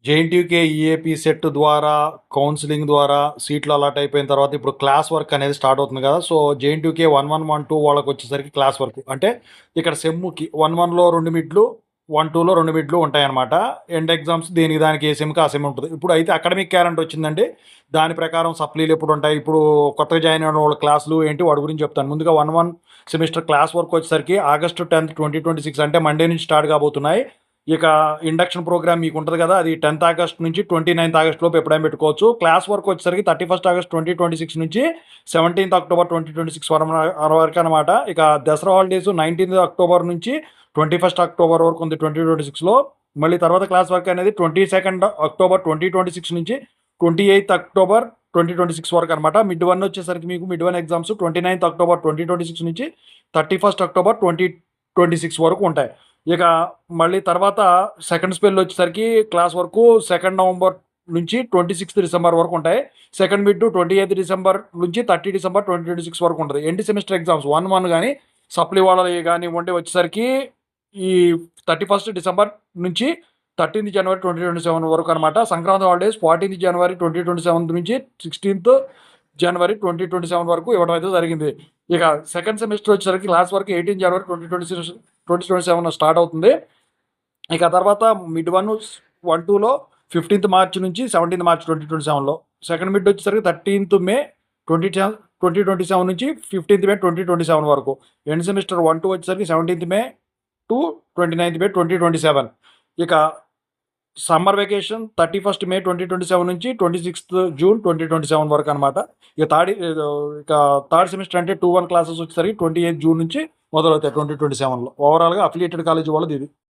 JNTUK EAP set ద్వారా, counselling ద్వారా సీట్లు అలాట్ అయిపోయిన తర్వాత ఇప్పుడు క్లాస్ వర్క్ అనేది స్టార్ట్ అవుతుంది కదా! సో, జేఎన్‌టీయూకే 11, 12 వాళ్ళకొచ్చేసరికి క్లాస్ వర్క్. అంటే ఇక్కడ సెమ్‌కి 11లో 2 మిడ్‌లు, 12లో 2 మిడ్‌లు ఉంటాయన్నమాట. ఎండ్ ఎగ్జామ్స్ దేనికి దానికి ఏ సెమ్‌కి ఆ సెమ్ ఉంటది. ఇప్పుడు అయితే అకాడమిక్ క్యాలెండర్ వచ్చిందండి. దాని ప్రకారం సప్లీలు ఎప్పుడుంటాయి, ఇప్పుడు కొత్తగా జాయిన్ అయిన వాళ్ళ క్లాసులు ఏంటి వాటి గురించి చెప్తాను. ముందుగా 1 సెమిస్టర్ క్లాస్ వర్క్ వచ్చేసరికి ఆగస్టు 10థ్, 2026 అంటే మండే నుంచి స్టార్ట్ కాబోతున్నాయి. ఇక ఇండక్షన్ ప్రోగ్రామ్ మీకు ఉంటుంది కదా! అది 10థ్ ఆగస్ట్ నుంచి 29థ్ ఆగస్ట్ లోపు ఎప్పుడైనా పెట్టుకోవచ్చు. క్లాస్ వర్క్ వచ్చేసరికి 31st ఆగస్ట్ 2026 నుంచి 17థ్ అక్టోబర్ 2026 వరకు అనమాట. ఇక దసరా హాలిడేస్ 19థ్ అక్టోబర్ నుంచి 21st అక్టోబర్ వరకు ఉంది 2026లో. మళ్ళీ తర్వాత క్లాస్ వర్క్ అనేది 22nd అక్టోబర్ 2026 నుంచి 28th అక్టోబర్ 2026 వరకు అనమాట. మిడ్ 1 వచ్చేసరికి మీకు మిడ్ 1 ఎగ్జామ్స్ 29th అక్టోబర్ 2026 నుంచి 31st అక్టోబర్ 2026 వరకు ఉంటాయి. ఇక మళ్ళీ తర్వాత సెకండ్ స్పెల్ వచ్చేసరికి క్లాస్ వరకు 2 నవంబర్ నుంచి 26 డిసెంబర్ వరకు ఉంటాయి. సెకండ్ మిడ్ 28 డిసెంబర్ నుంచి 30 డిసెంబర్ 2026 వరకు ఉంటుంది. ఎండ్ సెమిస్టర్ ఎగ్జామ్స్ 1 గానీ, సప్లీ వాళ్ళవి గానివ్వండి వచ్చేసరికి ఈ 31 డిసెంబర్ నుంచి 13th జనవరి 2027 వరకు అనమాట. సంక్రాంతి హాలిడేస్ 14th జనవరి 2027 నుంచి 16th జనవరి 2027 వరకు ఇవ్వడం అయితే జరిగింది. ఇక సెకండ్ సెమిస్టర్ వచ్చేసరికి క్లాస్ వరకు 18 జనవరి 2027 స్టార్ట్ అవుతుంది. ఇక తర్వాత మిడ్ 1, 2లో 15th మార్చ్ నుంచి 17th మార్చ్ 2027లో. సెకండ్ మిడ్ వచ్చేసరికి 13th మే 2027 నుంచి 15th మే 2027 వరకు. ఎండ్ సెమిస్టర్ 1, 2 వచ్చేసరికి 17th మే టు 29th మే 2027. ఇక సమ్మర్ వెకేషన్ 31st మే 2027 నుంచి 26th జూన్ 2027 వరకు అనమాట. ఇక థర్డ్ సెమిస్టర్ అంటే 2, 1 క్లాసెస్ వచ్చేసరికి 28th జూన్ నుంచి మొదలవుతాయి 2027లో. ఓవరాల్‌గా అఫిలియేటెడ్ కాలేజ్ వాళ్ళది ఇది.